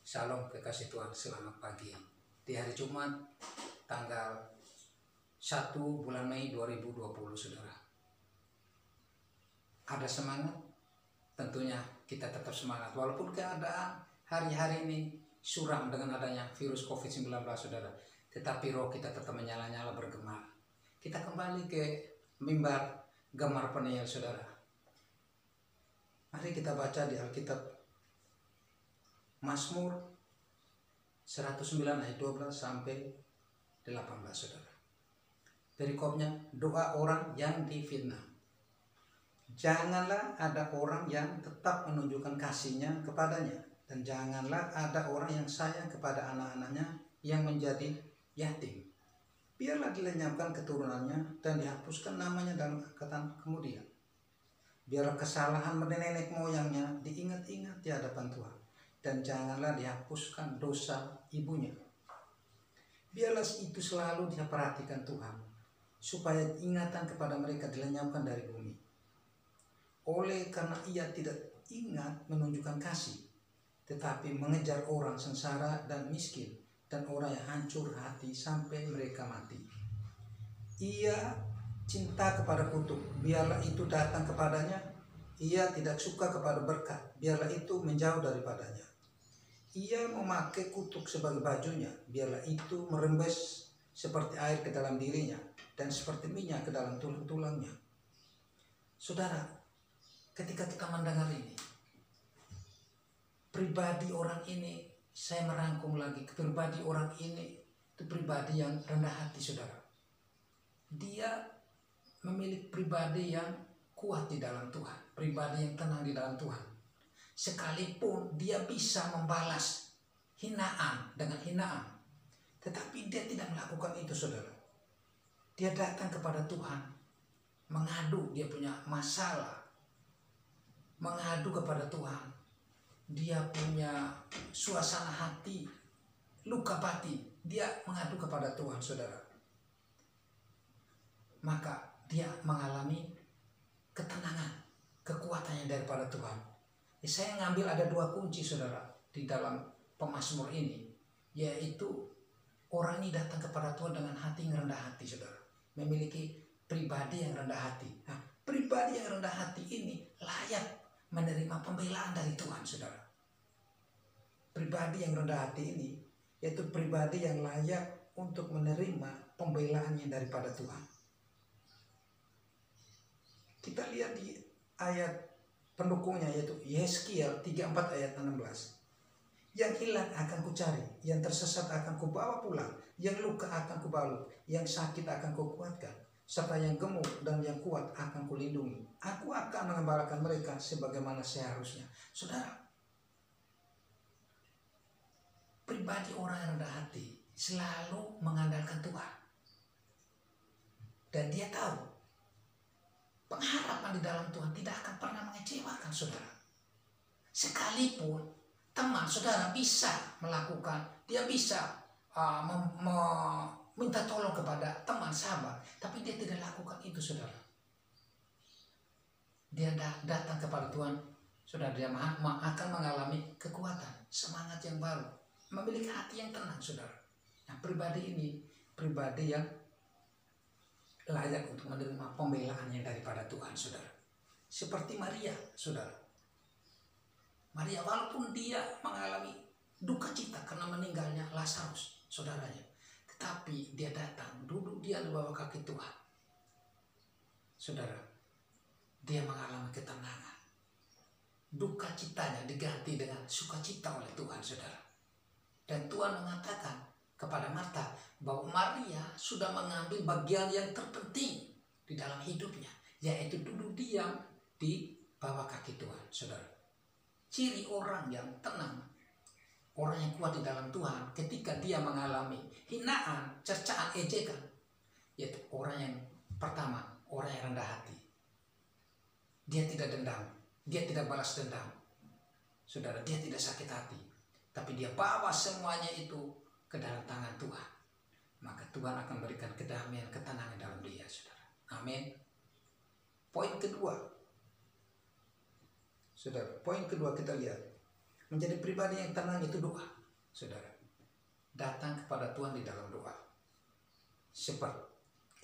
Shalom kekasih Tuhan, selamat pagi. Di hari Jumat tanggal 1 bulan Mei 2020, saudara. Ada semangat? Tentunya kita tetap semangat walaupun keadaan hari-hari ini suram dengan adanya virus COVID-19, saudara. Tetapi roh kita tetap menyala-nyala bergema. Kita kembali ke mimbar Gemar Peniel, saudara. Mari kita baca di Alkitab Mazmur 109 ayat 12 sampai 18, saudara. Perikopnya, doa orang yang difitnah. Janganlah ada orang yang tetap menunjukkan kasihnya kepadanya, dan janganlah ada orang yang sayang kepada anak-anaknya yang menjadi yatim. Biarlah dilenyapkan keturunannya dan dihapuskan namanya dalam angkatan kemudian. Biarlah kesalahan nenek moyangnya diingat-ingat di hadapan Tuhan, dan janganlah dihapuskan dosa ibunya. Biarlah itu selalu dia perhatikan Tuhan, supaya ingatan kepada mereka dilenyapkan dari bumi. Oleh karena ia tidak ingat menunjukkan kasih, tetapi mengejar orang sengsara dan miskin, dan orang yang hancur hati sampai mereka mati. Ia cinta kepada kutuk, biarlah itu datang kepadanya. Ia tidak suka kepada berkat, biarlah itu menjauh daripadanya. Ia memakai kutuk sebagai bajunya, biarlah itu merembes seperti air ke dalam dirinya dan seperti minyak ke dalam tulang-tulangnya. Saudara, ketika kita mendengar ini, pribadi orang ini, saya merangkum lagi, pribadi orang ini itu pribadi yang rendah hati, saudara. Dia memiliki pribadi yang kuat di dalam Tuhan, pribadi yang tenang di dalam Tuhan. Sekalipun dia bisa membalas hinaan dengan hinaan, tetapi dia tidak melakukan itu, saudara. Dia datang kepada Tuhan, mengadu dia punya masalah, mengadu kepada Tuhan. Dia punya suasana hati, luka batin, dia mengadu kepada Tuhan, saudara. Maka dia mengalami ketenangan, kekuatannya daripada Tuhan. Saya ngambil ada dua kunci, saudara, di dalam pemazmur ini, yaitu orang ini datang kepada Tuhan dengan hati yang rendah hati, saudara, memiliki pribadi yang rendah hati. Nah, pribadi yang rendah hati ini layak menerima pembelaan dari Tuhan, saudara. Pribadi yang rendah hati ini yaitu pribadi yang layak untuk menerima pembelaannya daripada Tuhan. Kita lihat di ayat pendukungnya, yaitu Yeskiel 34 ayat 16. Yang hilang akan kucari, yang tersesat akan kubawa pulang, yang luka akan kubalut, yang sakit akan kukuatkan, serta yang gemuk dan yang kuat akan kulindungi. Aku akan mengembalakan mereka sebagaimana seharusnya. Saudara, pribadi orang yang rendah hati selalu mengandalkan Tuhan. Dan dia tahu pengharapan di dalam Tuhan tidak akan pernah mengecewakan, saudara. Sekalipun teman saudara bisa melakukan, dia bisa minta tolong kepada teman sahabat, tapi dia tidak lakukan itu, saudara. Dia datang kepada Tuhan, saudara, dia akan mengalami kekuatan, semangat yang baru, memiliki hati yang tenang, saudara. Nah, pribadi ini pribadi yang layak untuk menerima pembelaannya daripada Tuhan, saudara. Seperti Maria, saudara. Maria, walaupun dia mengalami duka cita karena meninggalnya Lazarus, saudaranya, tetapi dia datang, duduk dia di bawah kaki Tuhan. Saudara, dia mengalami ketenangan. Duka citanya diganti dengan sukacita oleh Tuhan, saudara. Dan Tuhan mengatakan kepada Marta bahwa Maria sudah mengambil bagian yang terpenting di dalam hidupnya, yaitu duduk diam di bawah kaki Tuhan, saudara. Ciri orang yang tenang, orang yang kuat di dalam Tuhan, ketika dia mengalami hinaan, cercaan, ejekan, yaitu orang yang pertama, orang yang rendah hati. Dia tidak dendam, dia tidak balas dendam, saudara. Dia tidak sakit hati, tapi dia bawa semuanya itu ke dalam tangan Tuhan. Maka Tuhan akan berikan kedamaian, ketenangan dalam dia, saudara. Amin. Poin kedua, saudara, poin kedua kita lihat Menjadi pribadi yang tenang itu doa, saudara. Datang kepada Tuhan di dalam doa. Seperti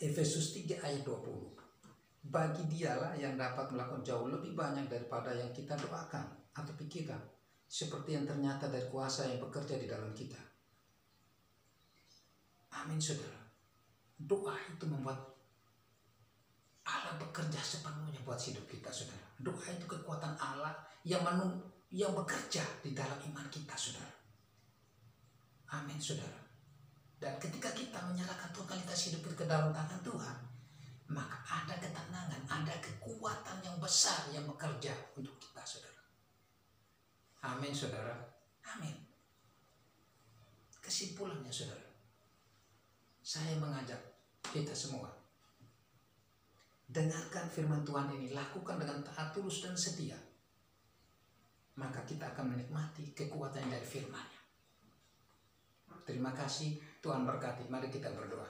Efesus 3 ayat 20. Bagi dialah yang dapat melakukan jauh lebih banyak daripada yang kita doakan atau pikirkan, seperti yang ternyata dari kuasa yang bekerja di dalam kita. Amin, saudara. Doa itu membuat Allah bekerja sepenuhnya buat hidup kita, saudara. Doa itu kekuatan Allah yang bekerja di dalam iman kita, saudara. Amin, saudara. Dan ketika kita menyerahkan totalitas hidup kita ke dalam tangan Tuhan, maka ada ketenangan, ada kekuatan yang besar yang bekerja untuk kita, saudara. Amin, saudara. Amin. Kesimpulannya, saudara, saya mengajak kita semua, dengarkan firman Tuhan ini, lakukan dengan taat, tulus, dan setia. Maka kita akan menikmati kekuatan dari firman-Nya. Terima kasih, Tuhan berkati. Mari kita berdoa.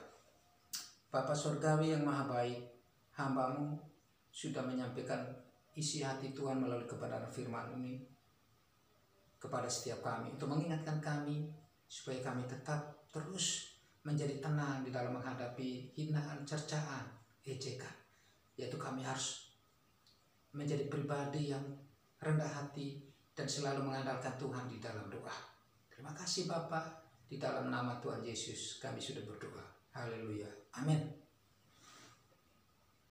Bapa Surgawi yang maha baik, hamba-Mu sudah menyampaikan isi hati Tuhan melalui kebenaran firman ini kepada setiap kami, untuk mengingatkan kami supaya kami tetap terus menjadi tenang di dalam menghadapi hinaan, cercaan, ejekan. Yaitu kami harus menjadi pribadi yang rendah hati dan selalu mengandalkan Tuhan di dalam doa. Terima kasih Bapa, di dalam nama Tuhan Yesus kami sudah berdoa. Haleluya. Amin.